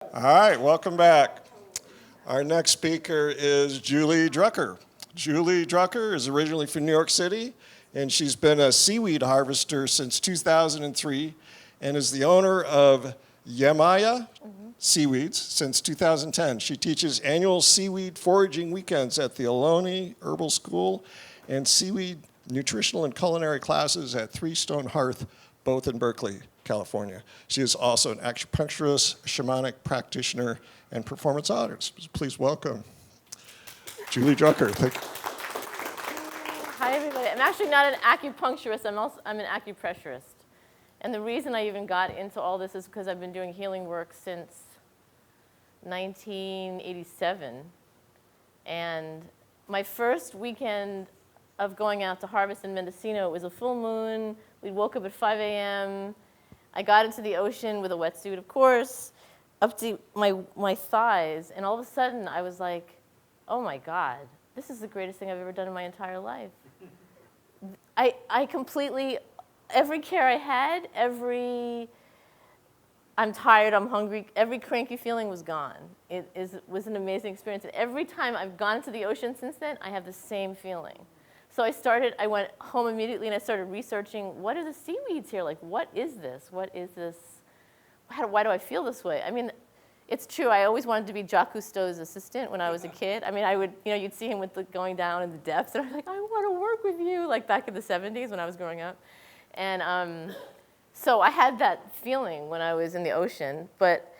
All right, welcome back. Our next speaker is Julie Drucker. Julie Drucker is originally from New York City, and she's been a seaweed harvester since 2003 and is the owner of Yemaya Seaweeds since 2010. She teaches annual seaweed foraging weekends at the Ohlone Herbal School and seaweed nutritional and culinary classes at Three Stone Hearth, both in Berkeley, California. She is also an acupuncturist, shamanic practitioner, and performance artist. Please welcome Julie Drucker. Hi, everybody. I'm actually not an acupuncturist. I'm an acupressurist. And the reason I even got into all this is because I've been doing healing work since 1987. And my first weekend of going out to harvest in Mendocino, it was a full moon. We woke up at 5 a.m. I got into the ocean with a wetsuit, of course, up to my thighs. And all of a sudden, I was like, oh, my God, this is the greatest thing I've ever done in my entire life. I completely, every care I had, I'm tired, I'm hungry, every cranky feeling was gone. It was an amazing experience. And every time I've gone into the ocean since then, I have the same feeling. So I went home immediately and I started researching, what are the seaweeds here? Like, what is this? What is this? Why do I feel this way? I mean, it's true, I always wanted to be Jacques Cousteau's assistant when I was a kid. I mean, you'd see him going down in the depths, and I was like, I want to work with you, like back in the 70s when I was growing up. And so I had that feeling when I was in the ocean, but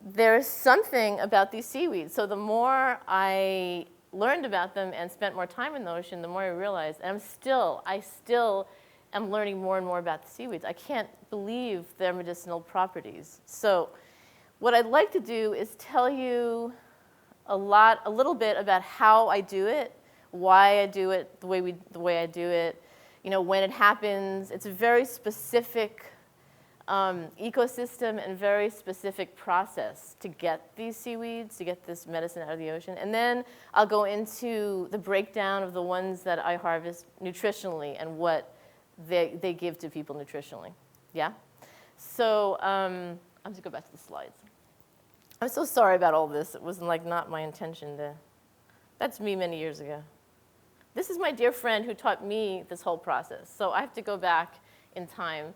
there's something about these seaweeds. So the more I learned about them and spent more time in the ocean, the more I realized, and I still am learning more and more about the seaweeds. I can't believe their medicinal properties. So what I'd like to do is tell you a little bit about how I do it, why I do it the way I do it, when it happens. It's a very specific ecosystem and very specific process to get these seaweeds, to get this medicine out of the ocean. And then I'll go into the breakdown of the ones that I harvest nutritionally and what they give to people nutritionally. Yeah? So I'm going to go back to the slides. I'm so sorry about all this. It was not my intention to. That's me many years ago. This is my dear friend who taught me this whole process. So I have to go back in time.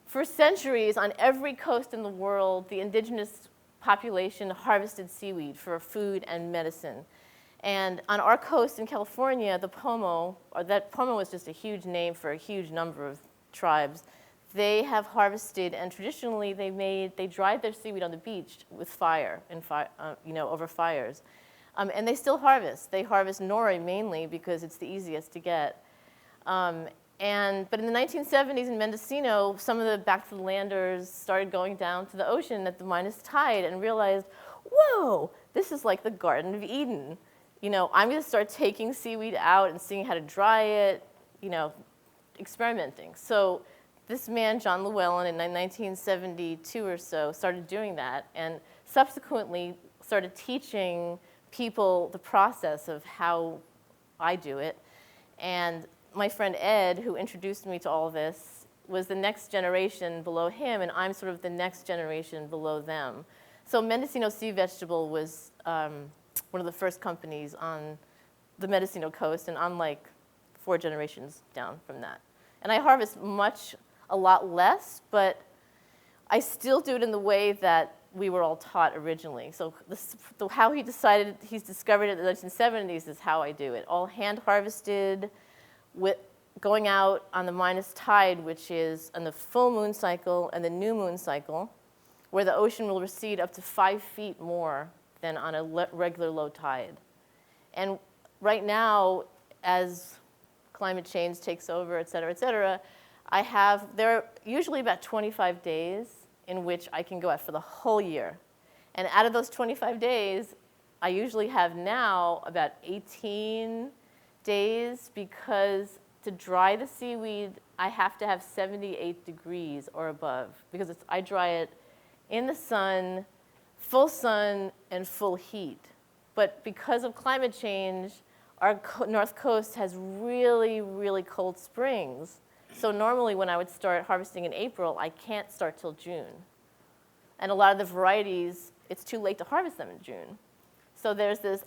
For centuries, on every coast in the world, the indigenous population harvested seaweed for food and medicine. And on our coast in California, the Pomo is just a huge name for a huge number of tribes. They have harvested, and traditionally they dried their seaweed on the beach with fire, over fires. And they still harvest. They harvest nori mainly because it's the easiest to get. But in the 1970s in Mendocino, some of the back-to-the-landers started going down to the ocean at the minus tide and realized, whoa, this is like the Garden of Eden. I'm going to start taking seaweed out and seeing how to dry it, experimenting. So this man, John Llewellyn, in 1972 or so, started doing that and subsequently started teaching people the process of how I do it. And my friend Ed, who introduced me to all this, was the next generation below him, and I'm sort of the next generation below them. So Mendocino Sea Vegetable was one of the first companies on the Mendocino coast, and I'm like 4 generations down from that. And I harvest a lot less, but I still do it in the way that we were all taught originally. So how he's discovered it in the 1970s is how I do it. All hand harvested, with going out on the minus tide, which is on the full moon cycle and the new moon cycle, where the ocean will recede up to 5 feet more than on a regular low tide. And right now, as climate change takes over, et cetera, there are usually about 25 days in which I can go out for the whole year. And out of those 25 days, I usually have now about 18 days, because to dry the seaweed, I have to have 78 degrees or above, because I dry it in the sun, full sun, and full heat. But because of climate change, our north coast has really, really cold springs. So normally when I would start harvesting in April, I can't start till June. And a lot of the varieties, it's too late to harvest them in June. So there's this,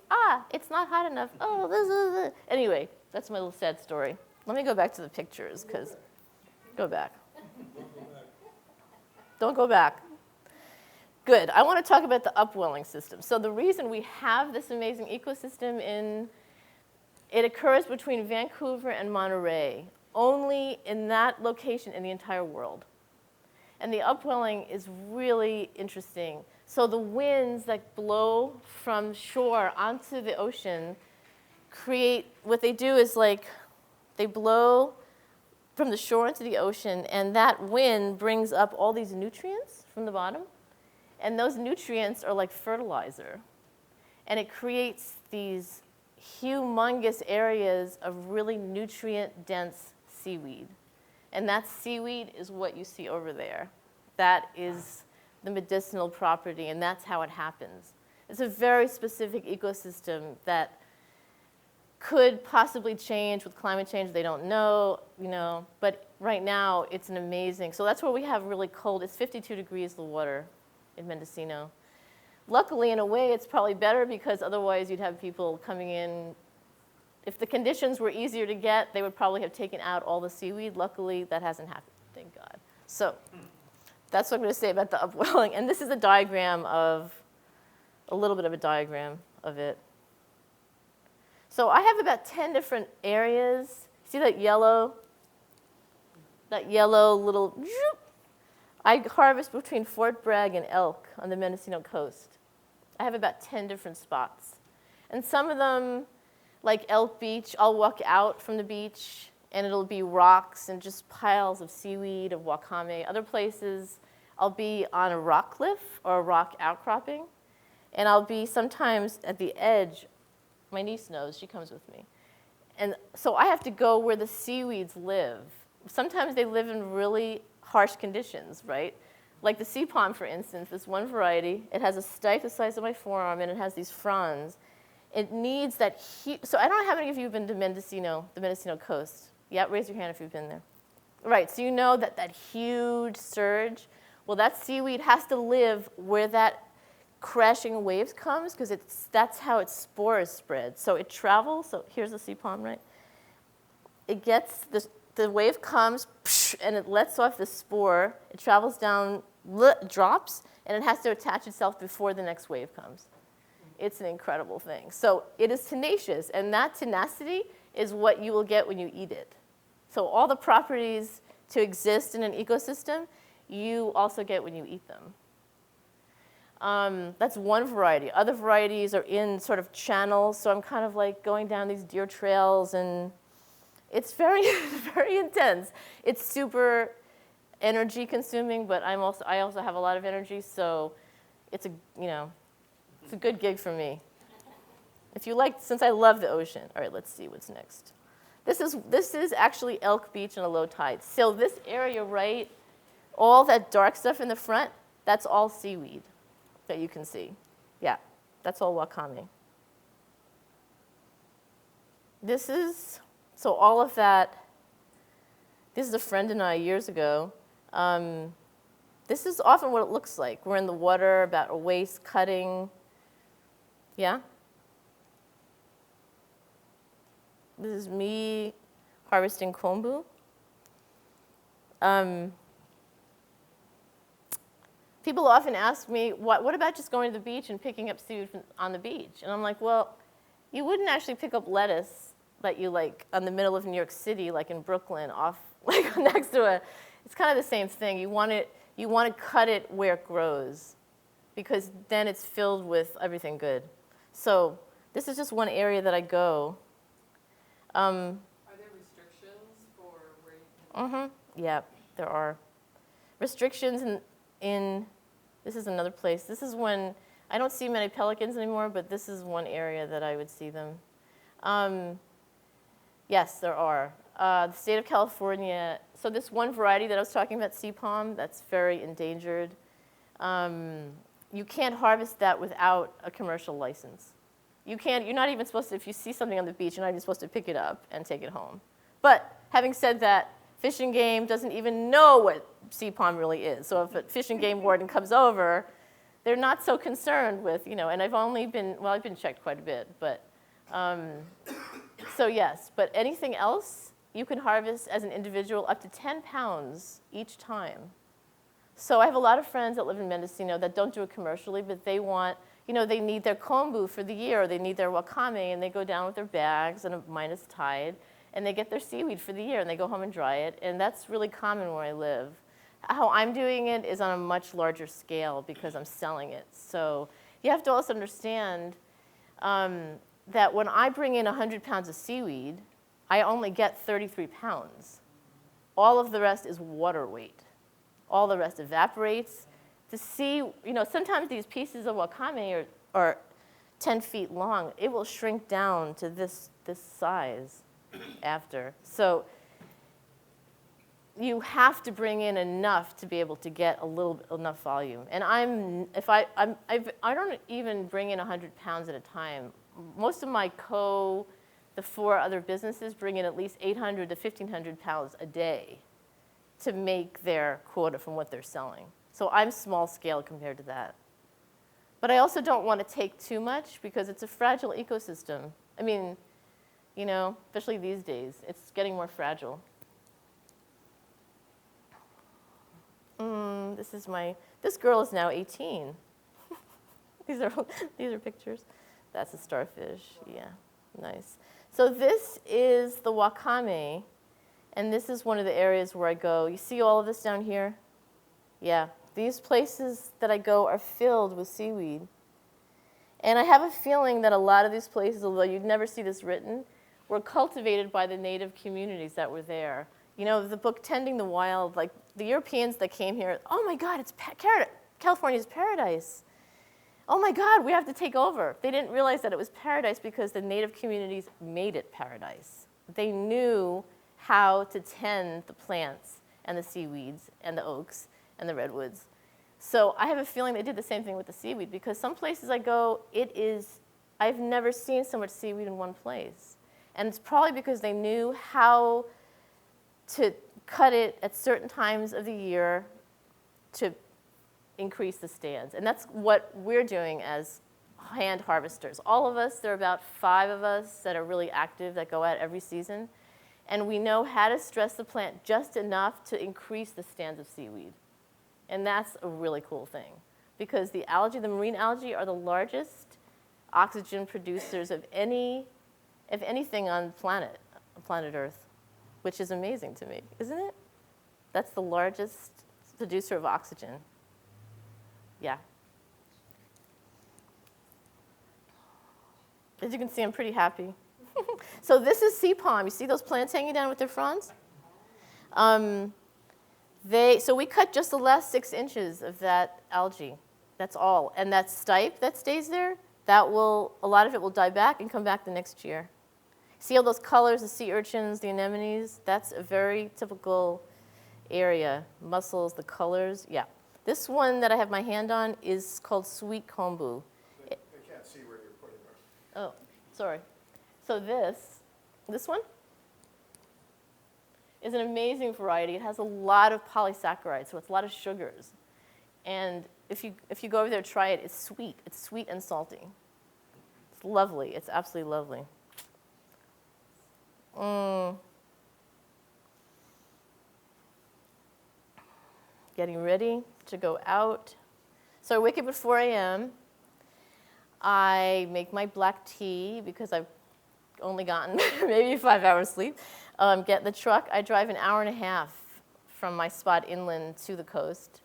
it's not hot enough. Oh, this is. Anyway, that's my little sad story. Let me go back to the pictures, because go back. Don't go back. Good. I want to talk about the upwelling system. So the reason we have this amazing ecosystem it occurs between Vancouver and Monterey, only in that location in the entire world. And the upwelling is really interesting. So the winds that blow from shore onto the ocean what they do is they blow from the shore into the ocean, and that wind brings up all these nutrients from the bottom. And those nutrients are like fertilizer. And it creates these humongous areas of really nutrient-dense seaweed. And that seaweed is what you see over there. That is the medicinal property, and that's how it happens. It's a very specific ecosystem that could possibly change with climate change. They don't know, but right now it's an amazing. So that's where we have really cold. It's 52 degrees, the water in Mendocino. Luckily, in a way, it's probably better, because otherwise you'd have people coming in. If the conditions were easier to get, they would probably have taken out all the seaweed. Luckily, that hasn't happened, thank God. So that's what I'm going to say about the upwelling. And this is a little bit of a diagram of it. So I have about 10 different areas. See that yellow little, I harvest between Fort Bragg and Elk on the Mendocino coast. I have about 10 different spots. And some of them, like Elk Beach, I'll walk out from the beach, and it'll be rocks and just piles of seaweed, of wakame. Other places, I'll be on a rock cliff or a rock outcropping, and I'll be sometimes at the edge. My niece knows, she comes with me. And so I have to go where the seaweeds live. Sometimes they live in really harsh conditions, right? Like the sea palm, for instance, this one variety, it has a stipe the size of my forearm, and it has these fronds. It needs that heat. So I don't know how many of you have been to Mendocino, the Mendocino coast. Yeah, raise your hand if you've been there. Right, so you know that huge surge. Well, that seaweed has to live where that crashing waves comes, because that's how its spores spread. So it travels. So here's the sea palm, right? It gets the wave comes, and it lets off the spore. It travels down, drops, and it has to attach itself before the next wave comes. It's an incredible thing. So it is tenacious, and that tenacity is what you will get when you eat it. So all the properties to exist in an ecosystem, you also get when you eat them. That's one variety. Other varieties are in sort of channels, so I'm kind of like going down these deer trails, and it's very, very intense. It's super energy consuming, but I also have a lot of energy, so it's a good gig for me. Since I love the ocean. All right, let's see what's next. This is actually Elk Beach in a low tide. So this area, right, all that dark stuff in the front, that's all seaweed that you can see. Yeah, that's all wakame. So all of that, this is a friend and I years ago. This is often what it looks like. We're in the water, about a waist, cutting. Yeah? This is me harvesting kombu. People often ask me, what about just going to the beach and picking up seaweed on the beach? And I'm like, well, you wouldn't actually pick up lettuce that you on the middle of New York City, like in Brooklyn, next to it's kind of the same thing. You want to cut it where it grows, because then it's filled with everything good. So this is just one area that I go. Are there restrictions for where you can? Yeah, there are restrictions in this is another place. This is when I don't see many pelicans anymore, but this is one area that I would see them. Yes, there are. The state of California, so this one variety that I was talking about, sea palm, that's very endangered. You can't harvest that without a commercial license. You're not even supposed to, if you see something on the beach, you're not even supposed to pick it up and take it home. But having said that, Fish and Game doesn't even know what sea palm really is. So if a Fish and Game warden comes over, they're not so concerned with, and I've only been, well, I've been checked quite a bit, but, so yes. But anything else, you can harvest as an individual up to 10 pounds each time. So I have a lot of friends that live in Mendocino that don't do it commercially, but they want, they need their kombu for the year, or they need their wakame, and they go down with their bags and a minus tide, and they get their seaweed for the year, and they go home and dry it, and that's really common where I live. How I'm doing it is on a much larger scale because I'm selling it. So you have to also understand that when I bring in 100 pounds of seaweed, I only get 33 pounds. All of the rest is water weight. All the rest evaporates. To see, sometimes these pieces of wakame are 10 feet long. It will shrink down to this size after. So you have to bring in enough to be able to get enough volume. And I don't even bring in 100 pounds at a time. Most of my the 4 other businesses bring in at least 800 to 1,500 pounds a day to make their quota from what they're selling. So I'm small scale compared to that. But I also don't want to take too much because it's a fragile ecosystem. I mean, especially these days, it's getting more fragile. This girl is now 18. These are pictures. That's a starfish, yeah, nice. So this is the wakame, and this is one of the areas where I go. You see all of this down here? Yeah, these places that I go are filled with seaweed. And I have a feeling that a lot of these places, although you'd never see this written, were cultivated by the native communities that were there. The book Tending the Wild, like the Europeans that came here, oh my God, it's California's paradise. Oh my God, we have to take over. They didn't realize that it was paradise because the native communities made it paradise. They knew how to tend the plants and the seaweeds and the oaks and the redwoods. So I have a feeling they did the same thing with the seaweed because some places I go, I've never seen so much seaweed in one place. And it's probably because they knew how to cut it at certain times of the year to increase the stands. And that's what we're doing as hand harvesters. All of us, there are about 5 of us that are really active that go out every season. And we know how to stress the plant just enough to increase the stands of seaweed. And that's a really cool thing because the marine algae are the largest oxygen producers of anything on planet Earth, which is amazing to me, isn't it? That's the largest producer of oxygen. Yeah. As you can see, I'm pretty happy. So this is sea palm. You see those plants hanging down with their fronds? So we cut just the last 6 inches of that algae. That's all. And that stipe that stays there, a lot of it will die back and come back the next year. See all those colors, the sea urchins, the anemones? That's a very typical area. Mussels, the colors, yeah. This one that I have my hand on is called sweet kombu. They can't see where you're putting it. Oh, sorry. So this one is an amazing variety. It has a lot of polysaccharides, so it's a lot of sugars. And if you go over there, try it. It's sweet. It's sweet and salty. It's lovely. It's absolutely lovely. Getting ready to go out. So I wake up at 4 a.m. I make my black tea because I've only gotten maybe 5 hours sleep. Get in the truck. I drive an hour and a half from my spot inland to the coast.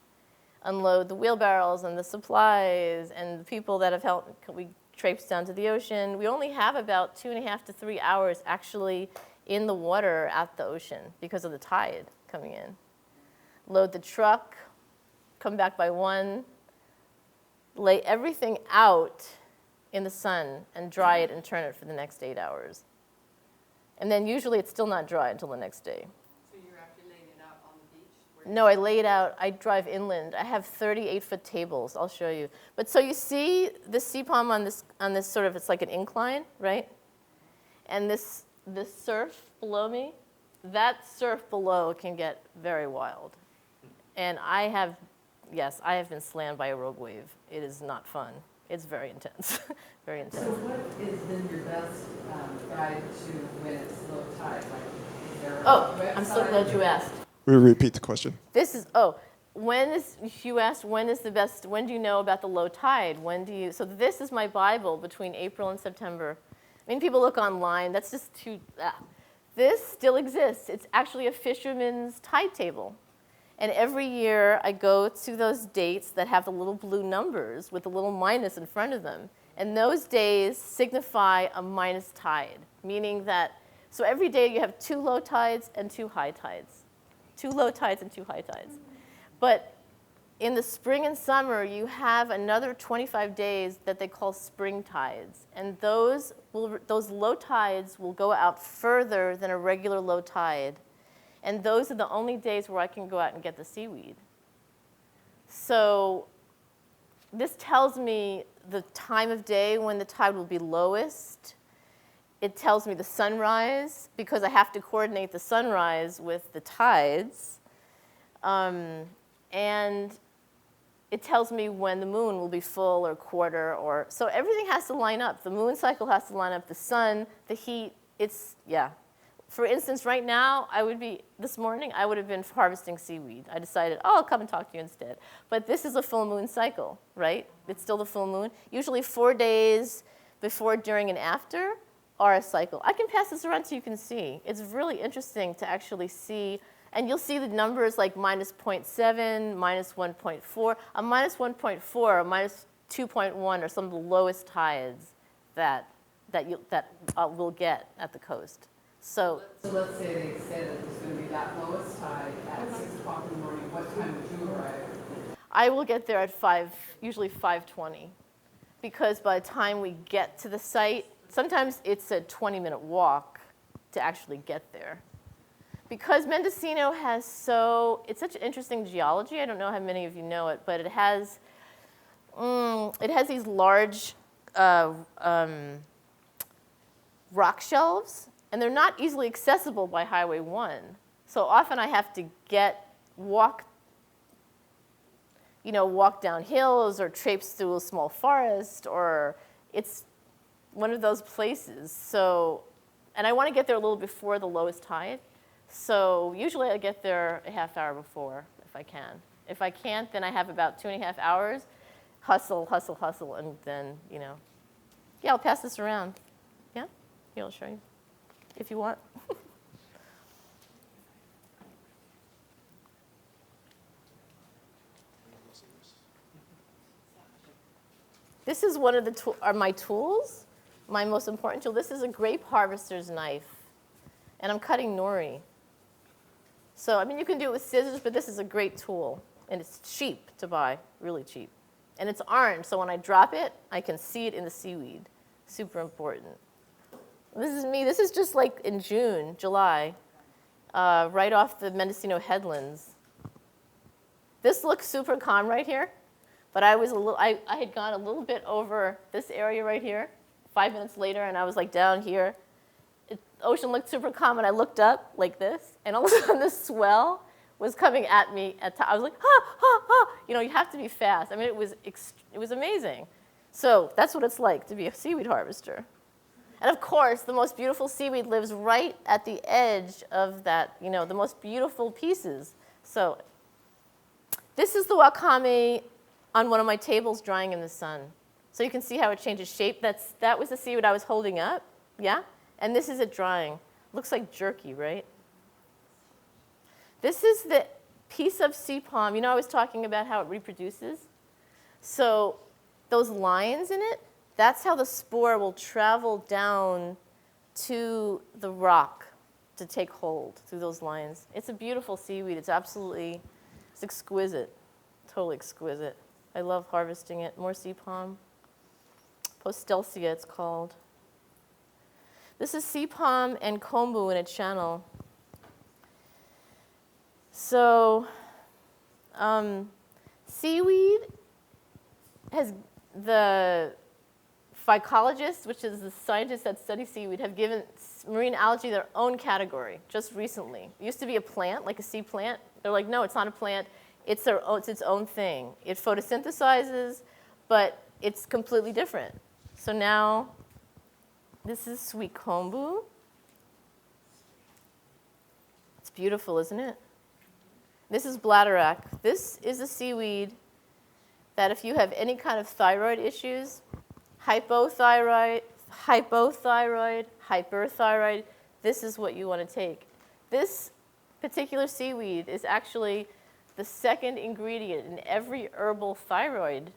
Unload the wheelbarrows and the supplies and the people that have helped. We traipse down to the ocean. We only have about 2.5 to 3 hours actually in the water at the ocean because of the tide coming in. Load the truck, come back by 1, lay everything out in the sun and dry it and turn it for the next 8 hours. And then usually it's still not dry until the next day. So you're actually laying it out on the beach? No, I lay it out. I drive inland. I have 38-foot tables. I'll show you. But so you see the sea palm on this sort of, it's like an incline, right? And this surf below me, that surf below can get very wild. And I have been slammed by a rogue wave. It is not fun. It's very intense, very So intense. what has been your best guide to when it's low tide? Like, is there a Oh, I'm so website? glad you asked. We repeat the question. You asked when is the best, when do you know about the low tide? So this is my Bible between April and September. I mean, people look online, that's just too, This still exists. It's actually a fisherman's tide table. And every year I go to those dates that have the little blue numbers with the little minus in front of them. And those days signify a minus tide, meaning that, so every day you have 2 low tides and 2 high tides. 2 low tides and 2 high tides. But in the spring and summer, you have another 25 days that they call spring tides. And those low tides will go out further than a regular low tide. And those are the only days where I can go out and get the seaweed. So this tells me the time of day when the tide will be lowest. It tells me the sunrise, because I have to coordinate the sunrise with the tides. And it tells me when the moon will be full or quarter, so everything has to line up. The moon cycle has to line up, the sun, the heat, For instance, right now, this morning, I would have been harvesting seaweed. I decided, I'll come and talk to you instead. But this is a full moon cycle, right? It's still the full moon. Usually 4 days before, during, and after are a cycle. I can pass this around so you can see. It's really interesting to actually see. And you'll see the numbers like minus 0.7, minus 1.4. A minus 1.4, a minus 2.1 are some of the lowest tides that we'll get at the coast. So let's say they said that there's going to be that lowest tide at 6 o'clock in the morning. What time would you arrive? I will get there at usually 5:20, because by the time we get to the site, sometimes it's a 20-minute walk to actually get there. Because Mendocino it's such interesting geology. I don't know how many of you know it, but it has these large rock shelves, and they're not easily accessible by Highway 1. So often I have to walk down hills or traipse through a small forest, or it's one of those places. So, and I want to get there a little before the lowest tide. So usually I get there a half hour before, if I can. If I can't, then I have about 2.5 hours. Hustle, hustle, hustle, and then, Yeah, I'll pass this around. Yeah? Here, I'll show you, if you want. This is one of my tools, my most important tool. This is a grape harvester's knife, and I'm cutting nori. So, you can do it with scissors, but this is a great tool, and it's cheap to buy, really cheap. And it's orange, so when I drop it, I can see it in the seaweed. Super important. This is me. This is just like in June, July, right off the Mendocino headlands. This looks super calm right here, but I had gone a little bit over this area right here, 5 minutes later, and I was like down here. The ocean looked super calm, and I looked up like this, and all of a sudden this swell was coming at me. I was like, you have to be fast. It was amazing. So that's what it's like to be a seaweed harvester. And of course, the most beautiful seaweed lives right at the edge of that, the most beautiful pieces. So this is the wakame on one of my tables drying in the sun. So you can see how it changes shape. That was the seaweed I was holding up, yeah? And this is it drying. Looks like jerky, right? This is the piece of sea palm. I was talking about how it reproduces. So those lines in it, that's how the spore will travel down to the rock to take hold through those lines. It's a beautiful seaweed. It's exquisite, totally exquisite. I love harvesting it. More sea palm. Postelsia, it's called. This is sea palm and kombu in a channel. So seaweed has the phycologists, which is the scientists that study seaweed, have given marine algae their own category just recently. It used to be a plant, like a sea plant. They're like, no, it's not a plant. It's its own thing. It photosynthesizes, but it's completely different. So now, this is sweet kombu. It's beautiful, isn't it? This is bladderwrack. This is a seaweed that if you have any kind of thyroid issues, hypothyroid, hyperthyroid, this is what you want to take. This particular seaweed is actually the second ingredient in every herbal thyroid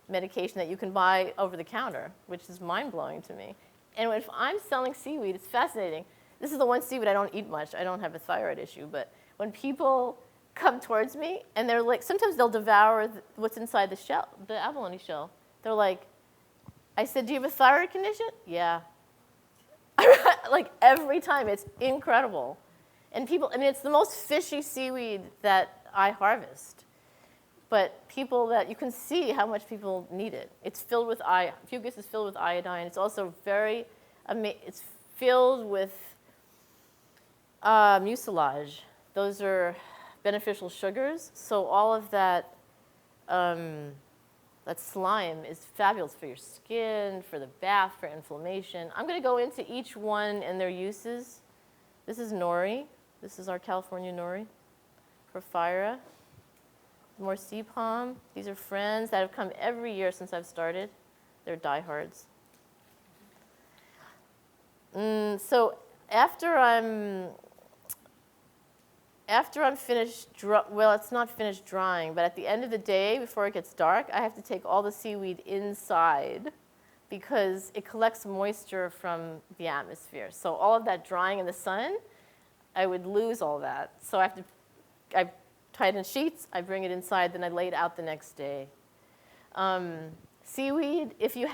medication that you can buy over the counter, which is mind-blowing to me. And if I'm selling seaweed, it's fascinating. This is the one seaweed I don't eat much. I don't have a thyroid issue, but when people come towards me and they're like, sometimes they'll devour what's inside the shell, the abalone shell. They're like, I said, do you have a thyroid condition? Yeah. Like every time, it's incredible. And people, I mean, it's the most fishy seaweed that I harvest. But people that, you can see how much people need it. It's filled with Fucus is filled with iodine. It's also very, it's filled with mucilage. Those are beneficial sugars. So all of that, that slime is fabulous for your skin, for the bath, for inflammation. I'm going to go into each one and their uses. This is nori. This is our California nori. Porphyra. More sea palm. These are friends that have come every year since I've started. They're diehards. So after I'm finished, well, it's not finished drying, but at the end of the day, before it gets dark, I have to take all the seaweed inside because it collects moisture from the atmosphere. So all of that drying in the sun, I would lose all that. So I tie it in sheets, I bring it inside, then I lay it out the next day. Seaweed, if you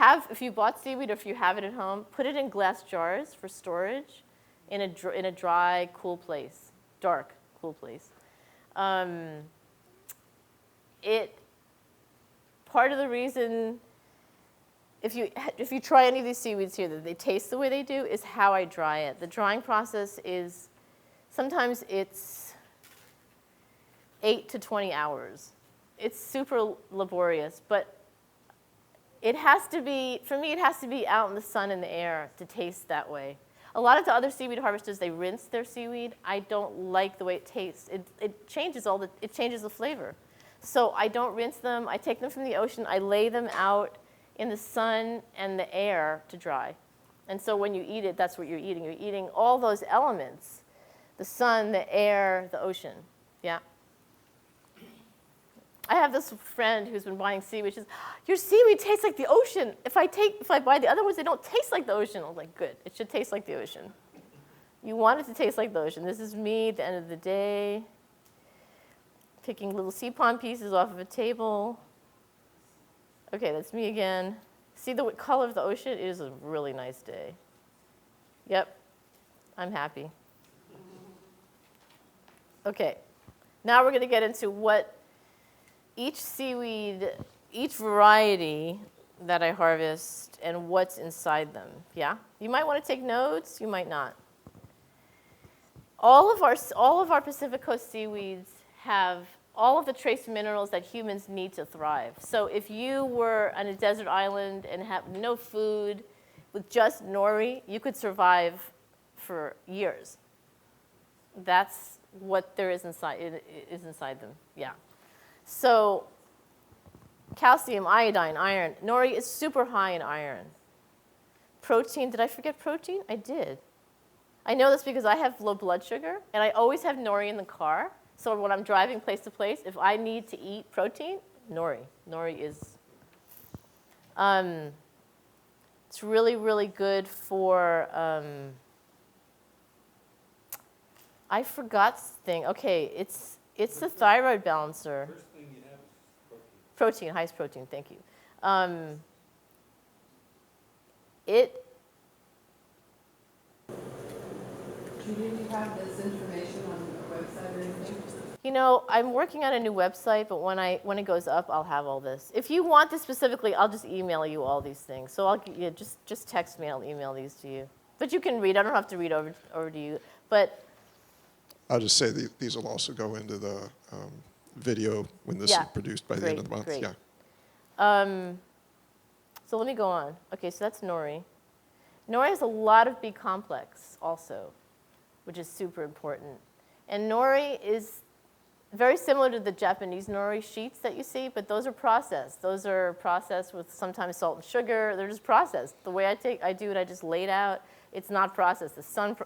bought seaweed or if you have it at home, put it in glass jars for storage in a dry, cool place, dark, cool place. Part of the reason, if you try any of these seaweeds here, that they taste the way they do, is how I dry it. The drying process is, sometimes it's 8 to 20 hours. It's super laborious, but it has to be, for me, it has to be out in the sun and the air to taste that way. A lot of the other seaweed harvesters, they rinse their seaweed. I don't like the way it tastes. It changes the flavor. So I don't rinse them. I take them from the ocean. I lay them out in the sun and the air to dry. And so when you eat it, that's what you're eating. You're eating all those elements, the sun, the air, the ocean. Yeah. I have this friend who's been buying seaweed. She says, your seaweed tastes like the ocean. If I buy the other ones, they don't taste like the ocean. I was like, good. It should taste like the ocean. You want it to taste like the ocean. This is me at the end of the day, picking little sea pond pieces off of a table. Okay, that's me again. See the color of the ocean? It is a really nice day. Yep, I'm happy. Okay, now we're going to get into what each seaweed, each variety that I harvest and what's inside them, yeah? You might want to take notes, you might not. All of our Pacific Coast seaweeds have all of the trace minerals that humans need to thrive. So if you were on a desert island and have no food with just nori, you could survive for years. That's what there is inside them, yeah. So calcium, iodine, iron. Nori is super high in iron. Protein, did I forget protein? I did. I know this because I have low blood sugar, and I always have nori in the car. So when I'm driving place to place, if I need to eat protein, nori. Nori is, it's really, really good for, I forgot thing. Okay, it's the thyroid balancer. First thing you have is Protein, highest protein, thank you. Do you have this information on the website or anything? You know, I'm working on a new website, but when it goes up, I'll have all this. If you want this specifically, I'll just email you all these things. So just text me, I'll email these to you. But you can read. I don't have to read over to you. But I'll just say these will also go into the video when this is produced by the end of the month. Great. Yeah. So let me go on. Okay, so that's nori. Nori has a lot of B complex also, which is super important. And nori is very similar to the Japanese nori sheets that you see, but those are processed. Those are processed with sometimes salt and sugar. They're just processed. The way I do it, I just lay it out. It's not processed. The sun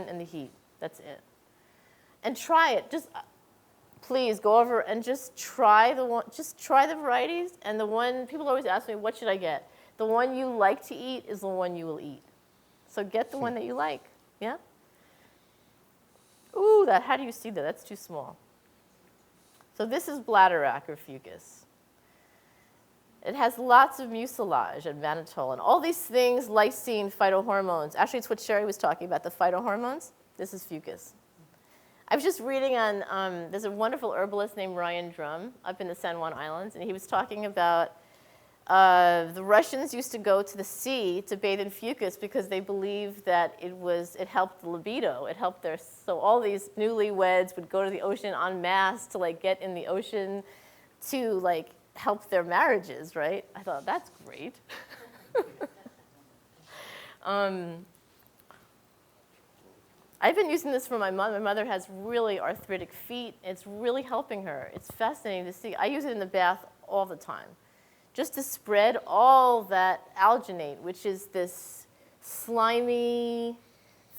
and the heat. That's it. And try it. Just please go over and just try the varieties. And the one people always ask me, what should I get? The one you like to eat is the one you will eat. So get the one that you like. Yeah. Ooh, how do you see that? That's too small. So this is bladderwrack or fucus. It has lots of mucilage and mannitol and all these things, lysine, phytohormones. Actually, it's what Sherry was talking about, the phytohormones. This is fucus. I was just reading on, there's a wonderful herbalist named Ryan Drum up in the San Juan Islands, and he was talking about the Russians used to go to the sea to bathe in fucus because they believed that it helped the libido. It helped so all these newlyweds would go to the ocean en masse to like get in the ocean to like help their marriages, right? I thought, that's great. I've been using this for my mother. My mother has really arthritic feet. It's really helping her. It's fascinating to see. I use it in the bath all the time, just to spread all that alginate, which is this slimy,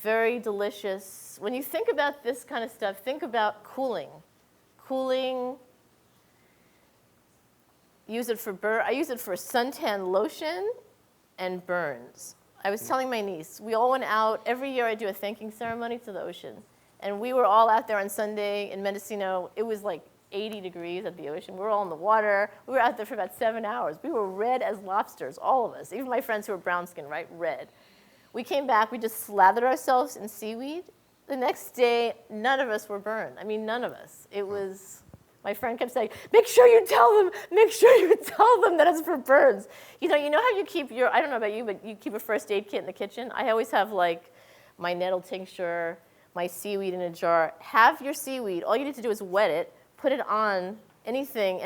very delicious. When you think about this kind of stuff, think about cooling. Cooling, use it for I use it for suntan lotion and burns. I was telling my niece, we all went out, every year I do a thanking ceremony to the ocean. And we were all out there on Sunday in Mendocino. It was like 80 degrees at the ocean. We were all in the water. We were out there for about 7 hours. We were red as lobsters, all of us, even my friends who were brown skinned, right? Red. We came back, we just slathered ourselves in seaweed. The next day, none of us were burned. I mean, none of us. It was, my friend kept saying, make sure you tell them that it's for burns. You know how you keep I don't know about you, but you keep a first aid kit in the kitchen? I always have like my nettle tincture, my seaweed in a jar. Have your seaweed. All you need to do is wet it, put it on any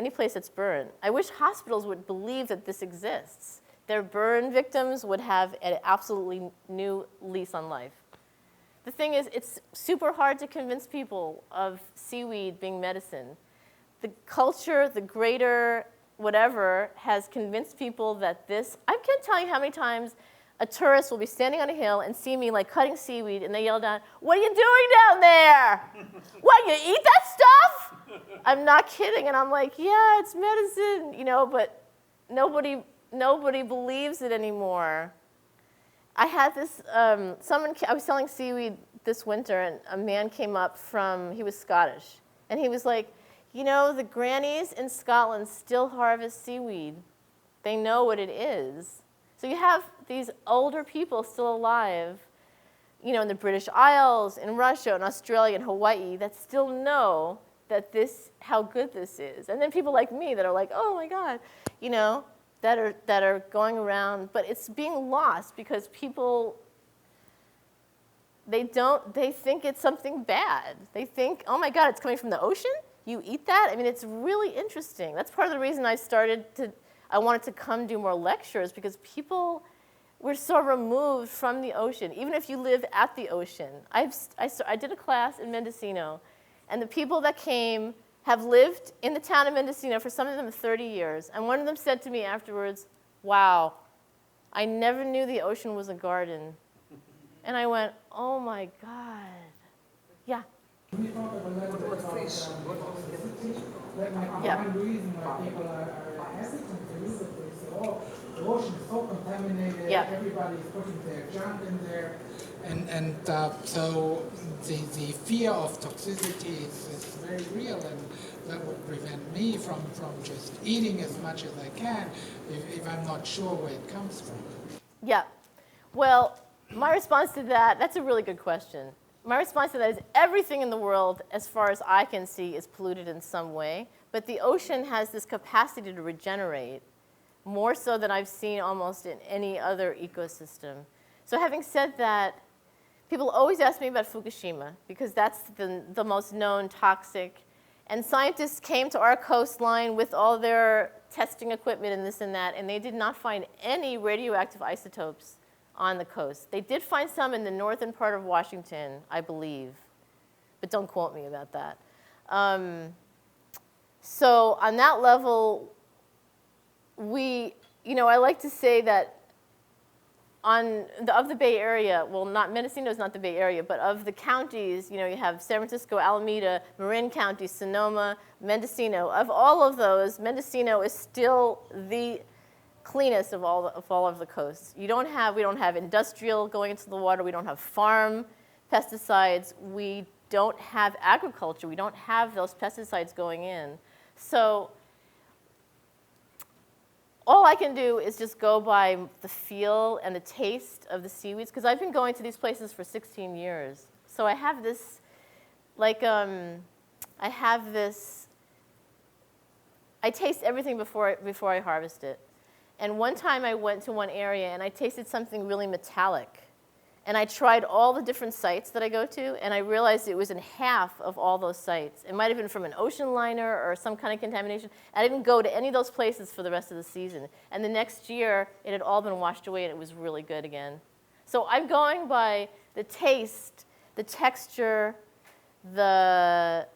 place that's burned. I wish hospitals would believe that this exists. Their burn victims would have an absolutely new lease on life. The thing is, it's super hard to convince people of seaweed being medicine. The culture, the greater whatever, has convinced people that I can't tell you how many times a tourist will be standing on a hill and see me like cutting seaweed, and they yell down, what are you doing down there? What, you eat that stuff? I'm not kidding, and I'm like, yeah, it's medicine, but nobody believes it anymore. I had this, I was selling seaweed this winter, and a man came up he was Scottish, and he was like, the grannies in Scotland still harvest seaweed. They know what it is. So you have these older people still alive, in the British Isles, in Russia, in Australia, and Hawaii that still know how good this is. And then people like me that are like, oh my God, that are going around, but it's being lost because people, they think it's something bad. They think, oh my God, it's coming from the ocean? You eat that? I mean, it's really interesting. That's part of the reason I wanted to come do more lectures, because people were so removed from the ocean. Even if you live at the ocean. I did a class in Mendocino, and the people that came have lived in the town of Mendocino for some of them 30 years. And one of them said to me afterwards, wow, I never knew the ocean was a garden. And I went, oh my God. Yeah. Can you talk a little bit about toxicity? That might be one reason why people are hesitant to use it. The ocean is so contaminated, everybody is putting their junk in there. And so the fear of toxicity is very real, and that would prevent me from just eating as much as I can if I'm not sure where it comes from. Yeah. Well, my response to that's a really good question. my response to that is everything in the world, as far as I can see, is polluted in some way. But the ocean has this capacity to regenerate, more so than I've seen almost in any other ecosystem. So having said that, people always ask me about Fukushima, because that's the most known toxic. And scientists came to our coastline with all their testing equipment and this and that, and they did not find any radioactive isotopes on the coast. They did find some in the northern part of Washington, I believe, but don't quote me about that. So on that level, I like to say that of the Bay Area, well, Mendocino is not the Bay Area, but of the counties, you have San Francisco, Alameda, Marin County, Sonoma, Mendocino. Of all of those, Mendocino is still the cleanest of all of the coasts. We don't have industrial going into the water. We don't have farm pesticides. We don't have agriculture. We don't have those pesticides going in. So all I can do is just go by the feel and the taste of the seaweeds, because I've been going to these places for 16 years. So I have this, I taste everything before I harvest it. And one time I went to one area and I tasted something really metallic. And I tried all the different sites that I go to, and I realized it was in half of all those sites. It might have been from an ocean liner or some kind of contamination. I didn't go to any of those places for the rest of the season. And the next year, it had all been washed away, and it was really good again. So I'm going by the taste, the texture, the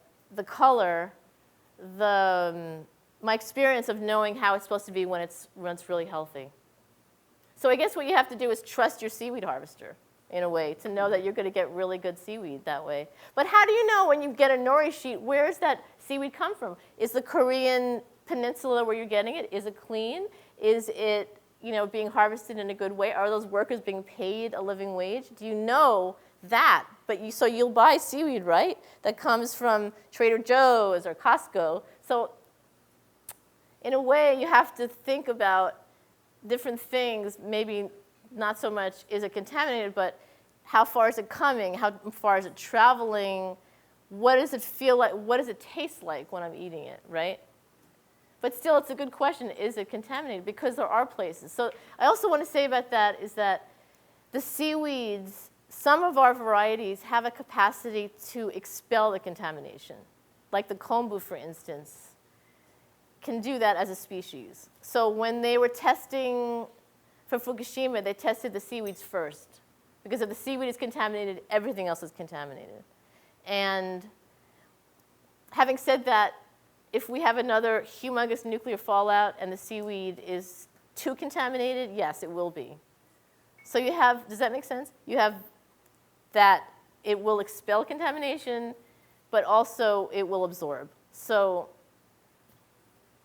color, my experience of knowing how it's supposed to be when it's really healthy. So I guess what you have to do is trust your seaweed harvester, in a way, to know that you're going to get really good seaweed that way. But how do you know when you get a nori sheet, where does that seaweed come from? Is the Korean peninsula where you're getting it, is it clean? Is it being harvested in a good way? Are those workers being paid a living wage? Do you know that? So you'll buy seaweed, right? That comes from Trader Joe's or Costco. So in a way, you have to think about different things, maybe not so much is it contaminated, but how far is it coming? How far is it traveling? What does it feel like? What does it taste like when I'm eating it, right? But still, it's a good question, is it contaminated? Because there are places. So I also want to say about that is that the seaweeds, some of our varieties have a capacity to expel the contamination. Like the kombu, for instance, can do that as a species. So when they were testing for Fukushima, they tested the seaweeds first. Because if the seaweed is contaminated, everything else is contaminated. And having said that, if we have another humongous nuclear fallout and the seaweed is too contaminated, yes, it will be. So you have, does that make sense? You have that it will expel contamination, but also it will absorb. So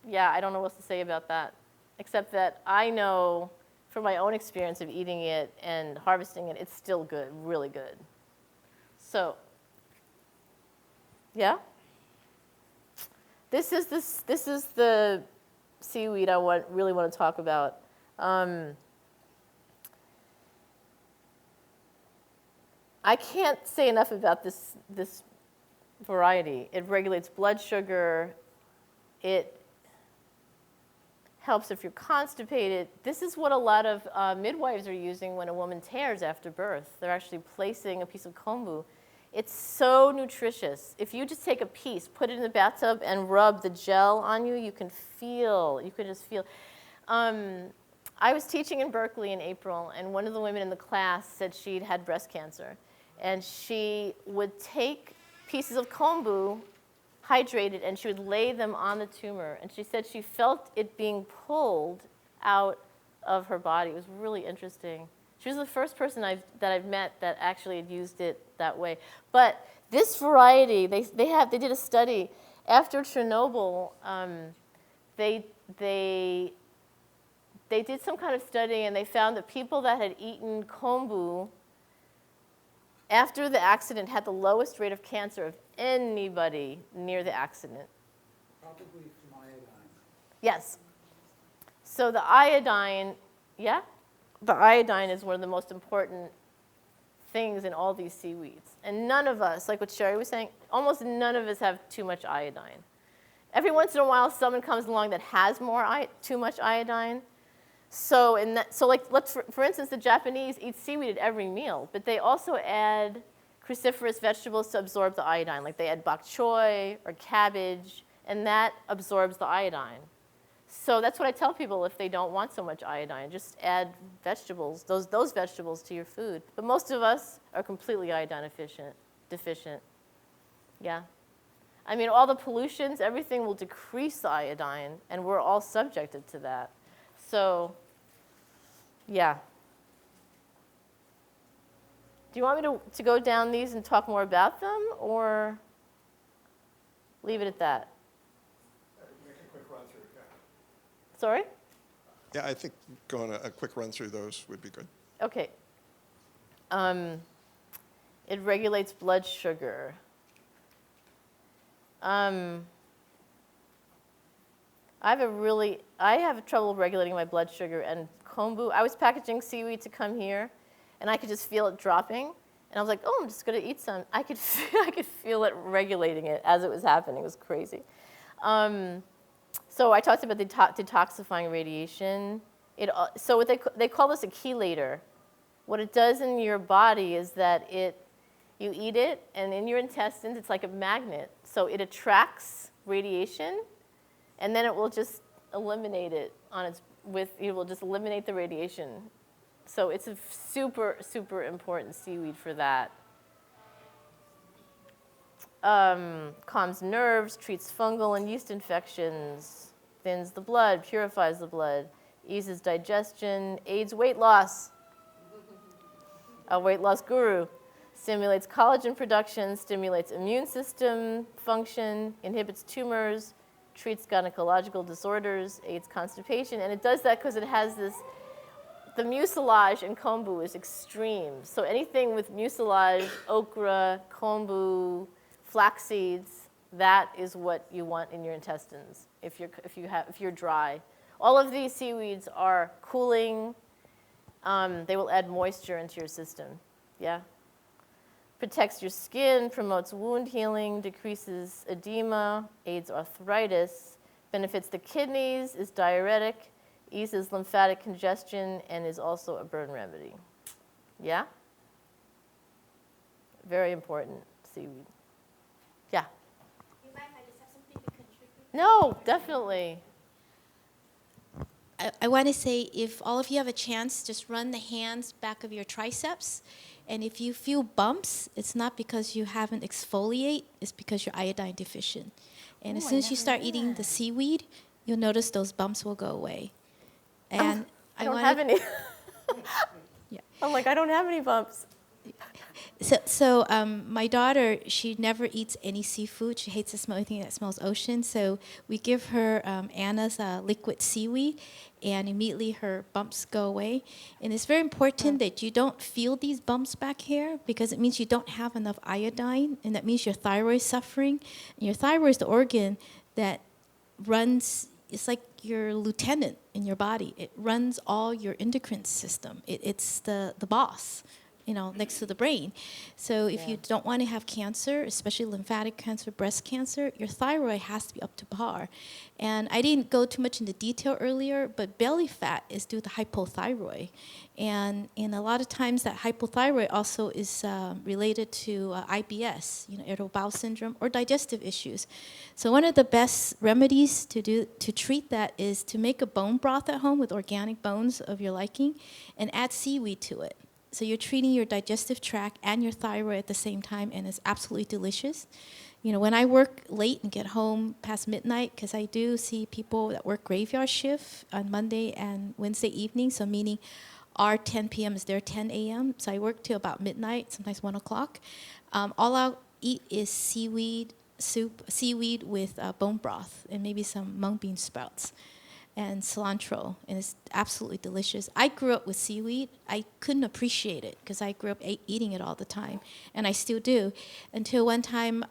yeah, I don't know what to say about that, except that I know from my own experience of eating it and harvesting it, it's still good, really good. So, yeah? This is the seaweed I really want to talk about. I can't say enough about this variety. It regulates blood sugar. It helps if you're constipated. This is what a lot of midwives are using when a woman tears after birth. They're actually placing a piece of kombu. It's so nutritious. If you just take a piece, put it in the bathtub, and rub the gel on you, you can just feel. I was teaching in Berkeley in April, and one of the women in the class said she'd had breast cancer. And she would take pieces of kombu, hydrated, and she would lay them on the tumor. And she said she felt it being pulled out of her body. It was really interesting. She was the first person that I've met that actually had used it that way. But this variety, they did a study after Chernobyl. They did some kind of study, and they found that people that had eaten kombu after the accident had the lowest rate of cancer of anybody near the accident. Probably from iodine. Yes. So the iodine, yeah? The iodine is one of the most important things in all these seaweeds. And none of us, like what Sherry was saying, almost none of us have too much iodine. Every once in a while, someone comes along that has too much iodine. So, for instance, the Japanese eat seaweed at every meal, but they also add cruciferous vegetables to absorb the iodine. Like they add bok choy or cabbage, and that absorbs the iodine. So that's what I tell people if they don't want so much iodine. Just add vegetables, those vegetables to your food. But most of us are completely iodine deficient. Yeah. I mean, all the pollutions, everything will decrease the iodine, and we're all subjected to that. So, yeah. Do you want me to go down these and talk more about them, or leave it at that? Make a quick run through, yeah. Sorry? Yeah, I think going a quick run through those would be good. Okay. It regulates blood sugar. I have trouble regulating my blood sugar, and kombu, I was packaging seaweed to come here, and I could just feel it dropping, and I was like, oh, I'm just going to eat some. I could feel it regulating it as it was happening. It was crazy. So I talked about the detoxifying radiation. So what they call this a chelator. What it does in your body is that you eat it, and in your intestines, it's like a magnet. So it attracts radiation, and then it will just eliminate it it will just eliminate the radiation. So it's a super, super important seaweed for that. Calms nerves, treats fungal and yeast infections, thins the blood, purifies the blood, eases digestion, aids weight loss. A weight loss guru. Stimulates collagen production, stimulates immune system function, inhibits tumors, treats gynecological disorders, aids constipation. And it does that because it has the mucilage in kombu is extreme. So anything with mucilage, okra, kombu, flax seeds, that is what you want in your intestines if you're dry. All of these seaweeds are cooling. They will add moisture into your system. Yeah. Protects your skin, promotes wound healing, decreases edema, aids arthritis, benefits the kidneys, is diuretic, eases lymphatic congestion, and is also a burn remedy. Yeah? Very important seaweed. Yeah? You mind if I just have something to contribute? No, definitely. I want to say, if all of you have a chance, just run the hands back of your triceps. And if you feel bumps, it's not because you haven't exfoliate, it's because you're iodine deficient. And as soon as you start eating the seaweed, you'll notice those bumps will go away. And I don't have any. Yeah. I'm like, I don't have any bumps. So my daughter, she never eats any seafood. She hates the smell, anything that smells ocean. So we give her Anna's liquid seaweed, and immediately her bumps go away. And it's very important that you don't feel these bumps back here, because it means you don't have enough iodine, and that means your thyroid is suffering. And your thyroid is the organ that runs, it's like your lieutenant in your body. It runs all your endocrine system. It's the boss, next to the brain. So if you don't want to have cancer, especially lymphatic cancer, breast cancer, your thyroid has to be up to par. And I didn't go too much into detail earlier, but belly fat is due to hypothyroid. And a lot of times that hypothyroid also is related to IBS, irritable bowel syndrome, or digestive issues. So one of the best remedies to treat that is to make a bone broth at home with organic bones of your liking and add seaweed to it. So you're treating your digestive tract and your thyroid at the same time, and it's absolutely delicious. When I work late and get home past midnight, because I do see people that work graveyard shift on Monday and Wednesday evening, so meaning our 10 p.m. is their 10 a.m., so I work till about midnight, sometimes 1 o'clock. All I'll eat is seaweed soup, seaweed with bone broth, and maybe some mung bean sprouts and cilantro, and it's absolutely delicious. I grew up with seaweed. I couldn't appreciate it because I grew up eating it all the time, and I still do, until one time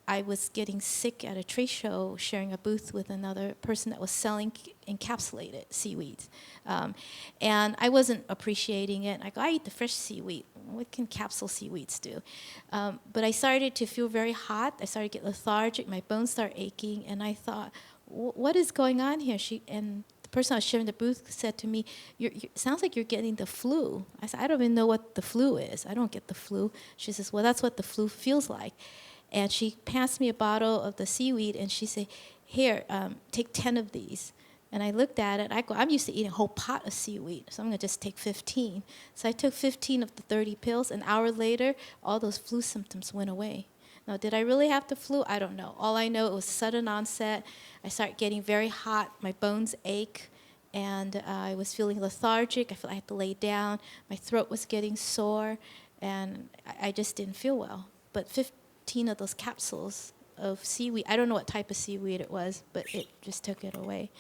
I was getting sick at a trade show, sharing a booth with another person that was selling encapsulated seaweeds. And I wasn't appreciating it. I go, I eat the fresh seaweed. What can capsule seaweeds do? But I started to feel very hot. I started to get lethargic. My bones started aching. And I thought, what is going on here? And the person I was sharing the booth said to me, it sounds like you're getting the flu. I said, I don't even know what the flu is. I don't get the flu. She says, well, that's what the flu feels like. And she passed me a bottle of the seaweed, and she said, here, take 10 of these. And I looked at it. I go, I'm used to eating a whole pot of seaweed, so I'm going to just take 15. So I took 15 of the 30 pills. An hour later, all those flu symptoms went away. Now, did I really have the flu? I don't know. All I know, it was sudden onset. I started getting very hot. My bones ache, and I was feeling lethargic. I felt I had to lay down. My throat was getting sore, and I just didn't feel well. But 15 of those capsules of seaweed, I don't know what type of seaweed it was, but it just took it away.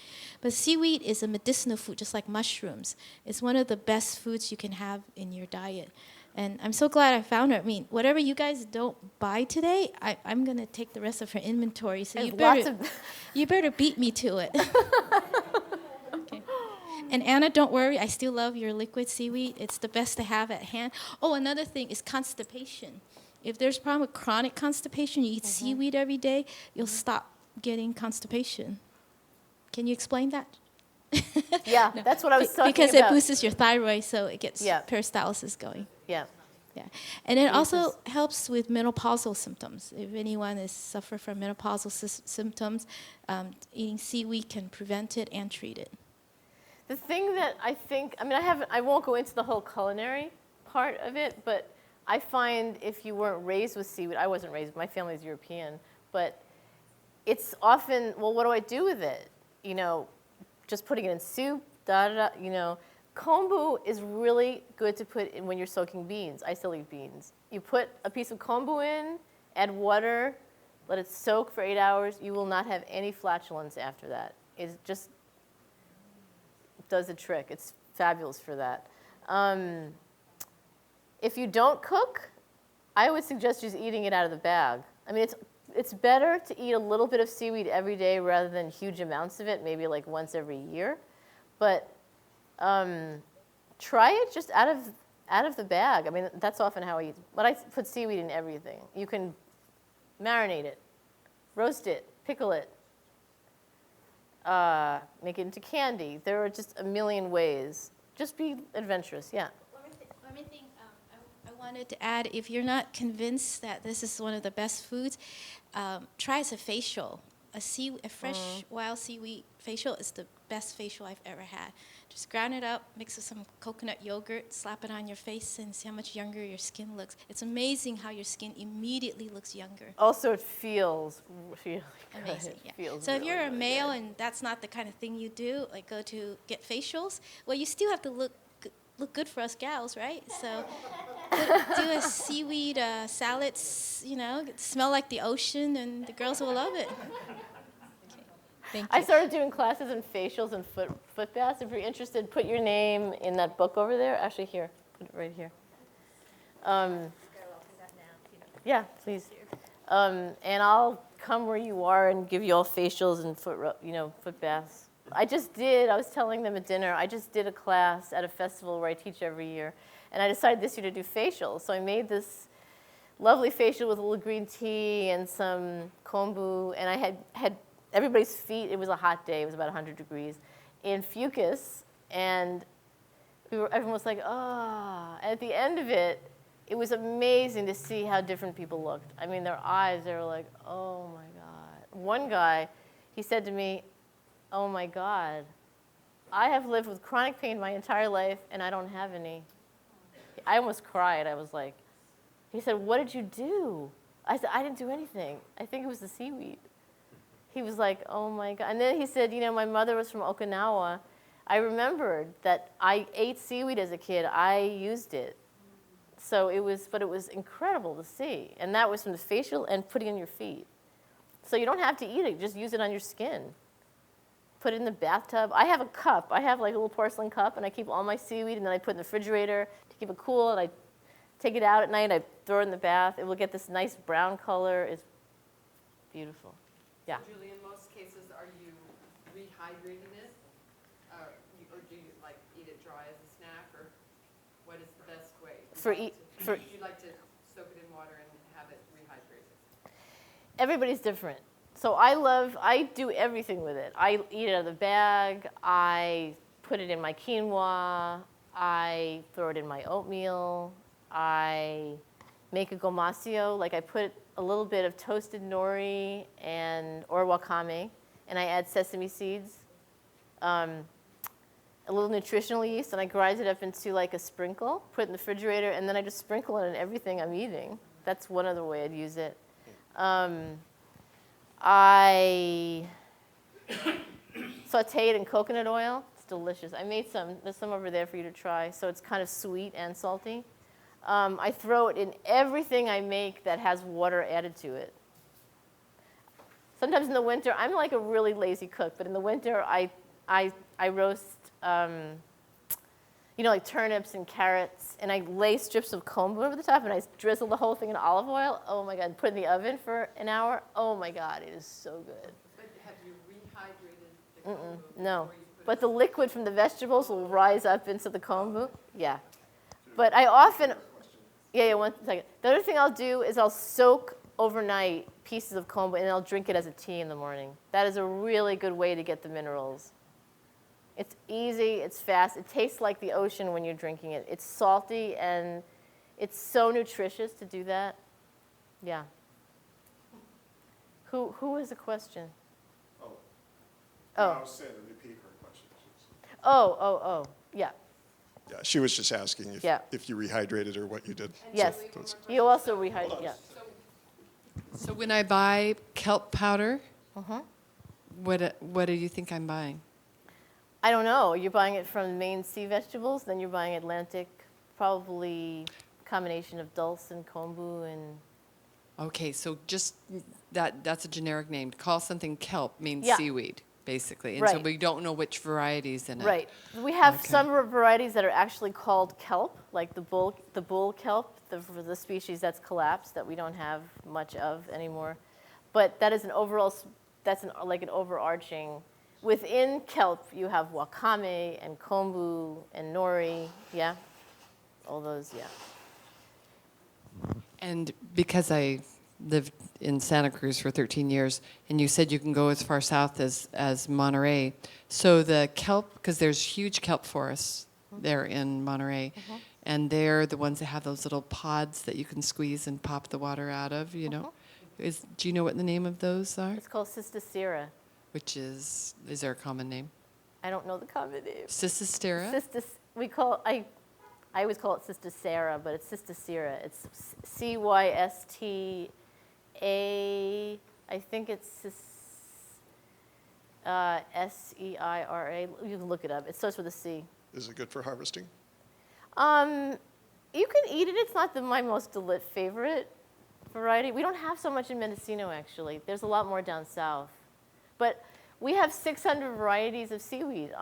But seaweed is a medicinal food, just like mushrooms. It's one of the best foods you can have in your diet. And I'm so glad I found her. I mean, whatever you guys don't buy today, I'm going to take the rest of her inventory. So you better beat me to it. Okay. And Anna, don't worry. I still love your liquid seaweed. It's the best to have at hand. Oh, another thing is constipation. If there's a problem with chronic constipation, you eat seaweed every day, you'll stop getting constipation. Can you explain that? Yeah, no. That's what I was talking because about. Because it boosts your thyroid, so it gets peristalsis going. Yeah. Yeah. And it also helps with menopausal symptoms. If anyone is suffer from menopausal symptoms, eating seaweed can prevent it and treat it. The thing that I think, I won't go into the whole culinary part of it, but I find if you weren't raised with seaweed, I wasn't raised, my family's European, but it's often, well, what do I do with it? You know, just putting it in soup, you know. Kombu is really good to put in when you're soaking beans. I still eat beans. You put a piece of kombu in, add water, let it soak for 8 hours. You will not have any flatulence after that. It just does the trick. It's fabulous for that. If you don't cook, I would suggest just eating it out of the bag. I mean, it's better to eat a little bit of seaweed every day rather than huge amounts of it, maybe like once every year. But try it just out of the bag. I mean, that's often how I eat. But I put seaweed in everything. You can marinate it, roast it, pickle it, make it into candy. There are just a million ways. Just be adventurous, yeah. One more thing I wanted to add, if you're not convinced that this is one of the best foods, try as a facial. A fresh wild seaweed facial is the best facial I've ever had. Just ground it up, mix with some coconut yogurt, slap it on your face, and see how much younger your skin looks. It's amazing how your skin immediately looks younger. Also, it feels really amazing. good. Yeah. So if you're a male and that's not the kind of thing you do, like go to get facials, well, you still have to look good for us gals, right? So do a seaweed salad, you know, smell like the ocean, and the girls will love it. Thank you. I started doing classes in facials and foot baths. If you're interested, put your name in that book over there. Actually, here, put it right here. Yeah, please. And I'll come where you are and give you all facials and foot baths. I was telling them at dinner, I just did a class at a festival where I teach every year, and I decided this year to do facials. So I made this lovely facial with a little green tea and some kombu, and I had everybody's feet. It was a hot day. It was about 100 degrees in Fucus, and everyone was like, oh. And at the end of it, it was amazing to see how different people looked. I mean, their eyes, they were like, oh, my God. One guy, he said to me, oh, my God, I have lived with chronic pain my entire life, and I don't have any. I almost cried. I was like, he said, what did you do? I said, I didn't do anything. I think it was the seaweed. He was like, oh, my God. And then he said, you know, my mother was from Okinawa. I remembered that I ate seaweed as a kid. I used it. So it was incredible to see. And that was from the facial and putting it on your feet. So you don't have to eat it. Just use it on your skin. Put it in the bathtub. I have a cup. I have like a little porcelain cup, and I keep all my seaweed, and then I put it in the refrigerator to keep it cool, and I take it out at night, I throw it in the bath. It will get this nice brown color. It's beautiful. Yeah. Julie, in most cases, are you rehydrating it? For Would you like to soak it in water and have it rehydrated? everybody's different. So I do everything with it. I eat it out of the bag. I put it in my quinoa. I throw it in my oatmeal. I make a gomasio. Like I put a little bit of toasted nori or wakame, and I add sesame seeds, a little nutritional yeast, and I grind it up into like a sprinkle, put it in the refrigerator, and then I just sprinkle it on everything I'm eating. That's one other way I'd use it. I saute it in coconut oil. It's delicious. I made some. There's some over there for you to try. So it's kind of sweet and salty. I throw it in everything I make that has water added to it. Sometimes in the winter, I'm like a really lazy cook, but in the winter, I roast, like turnips and carrots, and I lay strips of kombu over the top, and I drizzle the whole thing in olive oil. Oh my God, put it in the oven for an hour. Oh my God, it is so good. But have you rehydrated the kombu? No, but the liquid from the vegetables will rise up into the kombu. Yeah, but I often, one second. The other thing I'll do is I'll soak overnight pieces of kombu, and I'll drink it as a tea in the morning. That is a really good way to get the minerals. It's easy, it's fast, it tastes like the ocean when you're drinking it. It's salty, and it's so nutritious to do that. Yeah. Who has a question? Oh. Oh. I was saying to repeat her question. Yeah. Yeah, she was just asking if you rehydrated or what you did. Yes. You also rehydrate, yeah. So when I buy kelp powder, what do you think I'm buying? I don't know. You're buying it from Maine sea vegetables, then you're buying Atlantic, probably combination of dulse and kombu and... Okay, so just that's a generic name. To call something kelp means seaweed, basically. And so we don't know which varieties in it. Right. We have some varieties that are actually called kelp, like the bull kelp, the species that's collapsed that we don't have much of anymore. But that is an overarching... Within kelp, you have wakame and kombu and nori, all those, And because I lived in Santa Cruz for 13 years, and you said you can go as far south as Monterey, so the kelp, because there's huge kelp forests there in Monterey, and they're the ones that have those little pods that you can squeeze and pop the water out of, Do you know what the name of those are? It's called Cystocera. Which is there a common name? I don't know the common name. Cystostera? I always call it Cystocera, but it's Cystocera. It's Cysta, I think it's Seira. You can look it up. It starts with a C. Is it good for harvesting? You can eat it. It's not my most favorite variety. We don't have so much in Mendocino, actually. There's a lot more down south. But we have 600 varieties of seaweed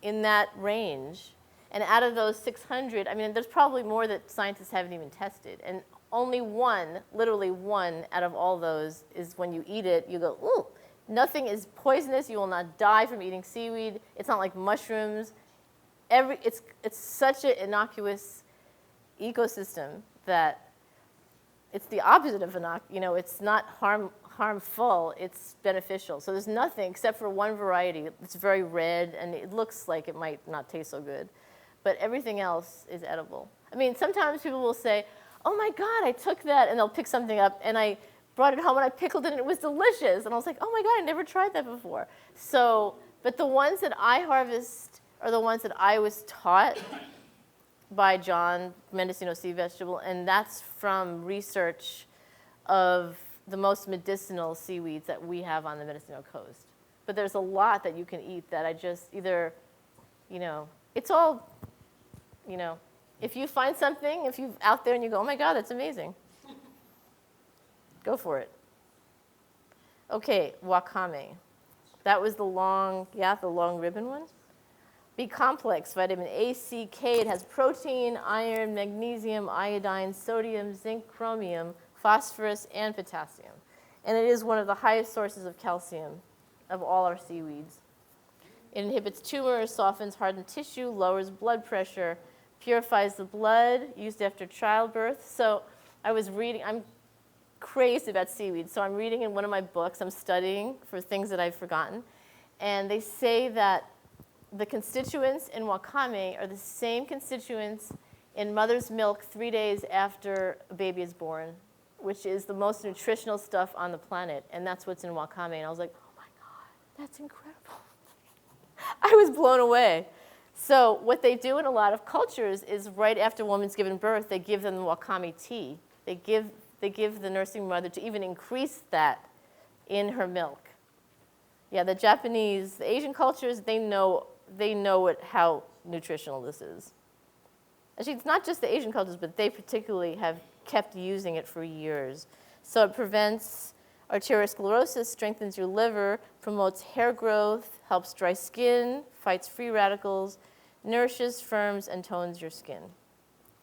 in that range. And out of those 600, there's probably more that scientists haven't even tested. And only literally one out of all those is when you eat it, you go, ooh, nothing is poisonous. You will not die from eating seaweed. It's not like mushrooms. It's such an innocuous ecosystem that it's the opposite of it's not harmful, it's beneficial. So there's nothing except for one variety. It's very red, and it looks like it might not taste so good. But everything else is edible. Sometimes people will say, oh my God, I took that, and they'll pick something up, and I brought it home, and I pickled it, and it was delicious. And I was like, oh my God, I never tried that before. But the ones that I harvest are the ones that I was taught by John, Mendocino Sea Vegetable, and that's from research of the most medicinal seaweeds that we have on the Mendocino coast. But there's a lot that you can eat that I just either, it's all, if you find something, if you're out there and you go, oh my God, that's amazing, go for it. Okay, wakame. That was the long ribbon one. B complex, vitamin A, C, K. It has protein, iron, magnesium, iodine, sodium, zinc, chromium, phosphorus, and potassium. And it is one of the highest sources of calcium of all our seaweeds. It inhibits tumors, softens hardened tissue, lowers blood pressure, Purifies the blood, used after childbirth. So I was reading, I'm crazy about seaweed. So I'm reading in one of my books, I'm studying for things that I've forgotten. And they say that the constituents in wakame are the same constituents in mother's milk 3 days after a baby is born, which is the most nutritional stuff on the planet. And that's what's in wakame. And I was like, oh my God, that's incredible. I was blown away. So what they do in a lot of cultures is right after a woman's given birth, they give them the wakame tea. They give the nursing mother to even increase that in her milk. Yeah, the Japanese, the Asian cultures, they know how nutritional this is. Actually, it's not just the Asian cultures, but they particularly have kept using it for years. So it prevents arteriosclerosis, strengthens your liver, promotes hair growth, helps dry skin, fights free radicals, nourishes, firms, and tones your skin.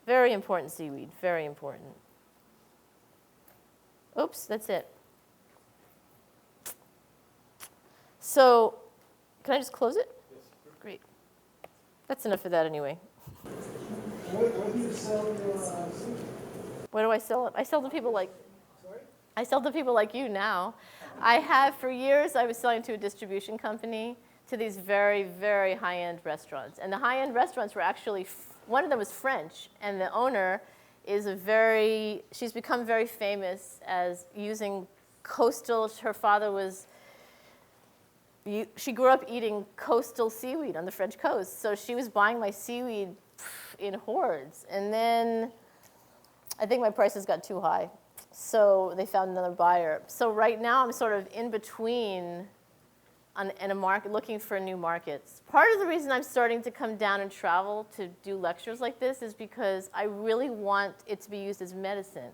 Very important seaweed, very important. Oops, that's it. So, can I just close it? Yes. Great. That's enough of that anyway. What do you sell your seaweed? What do I sell? I sell to people like, Sorry? I sell to people like you now. I have, for years, I was selling to a distribution company to these very, very high-end restaurants. And the high-end restaurants were actually, one of them was French, and the owner is she's become very famous as using coastal, her father was, she grew up eating coastal seaweed on the French coast. So she was buying my seaweed in hordes. And then I think my prices got too high. So they found another buyer. So right now I'm sort of in between in a market, looking for new markets. Part of the reason I'm starting to come down and travel to do lectures like this is because I really want it to be used as medicine.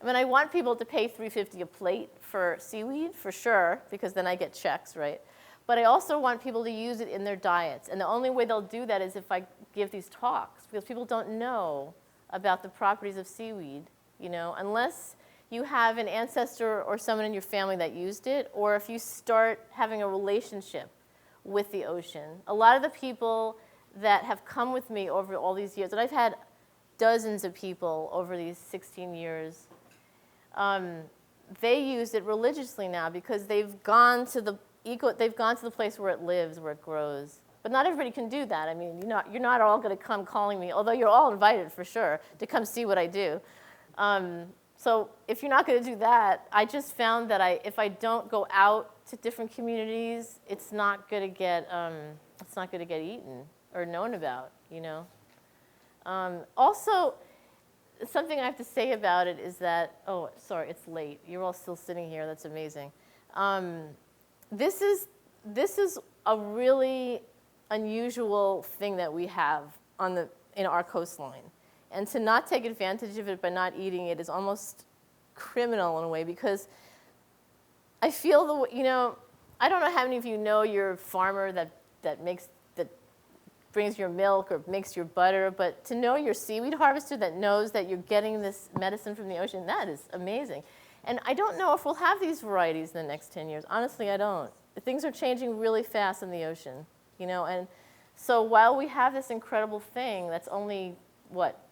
I mean, I want people to pay $3.50 a plate for seaweed, for sure, because then I get checks, right? But I also want people to use it in their diets. And the only way they'll do that is if I give these talks, because people don't know about the properties of seaweed, you know, unless you have an ancestor or someone in your family that used it, or if you start having a relationship with the ocean. A lot of the people that have come with me over all these years, and I've had dozens of people over these 16 years, they use it religiously now because they've gone to the place where it lives, where it grows. But not everybody can do that. I mean, you're not all going to come calling me, although you're all invited for sure to come see what I do. So if you're not going to do that, I just found that if I don't go out to different communities, it's not going to get eaten or known about, you know. Also, something I have to say about it is that, oh, sorry, it's late. You're all still sitting here. That's amazing. This is a really unusual thing that we have in our coastline. And to not take advantage of it by not eating it is almost criminal in a way, because I feel I don't know how many of you know your farmer that brings your milk or makes your butter, but to know your seaweed harvester that knows that you're getting this medicine from the ocean, that is amazing. And I don't know if we'll have these varieties in the next 10 years. Honestly, I don't. Things are changing really fast in the ocean, you know, and so while we have this incredible thing that's only,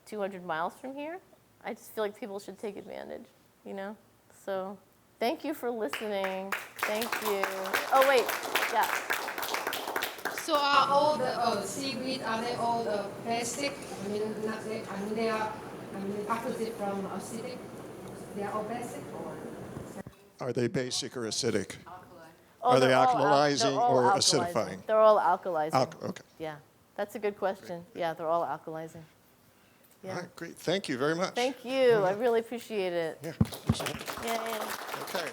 200 miles from here, I just feel like people should take advantage, you know? So thank you for listening. Thank you. Oh, wait, yeah. So are all the seaweed, are they all basic? They are opposite from acidic? They are all basic or? Are they basic or acidic? Oh, Are they they're all alkalizing or alkalizing. acidifying? They're all alkalizing. Okay. Yeah, that's a good question. Yeah, they're all alkalizing. Yeah. All right, great. Thank you very much. Thank you. I really appreciate it. Yeah. Yeah. Okay.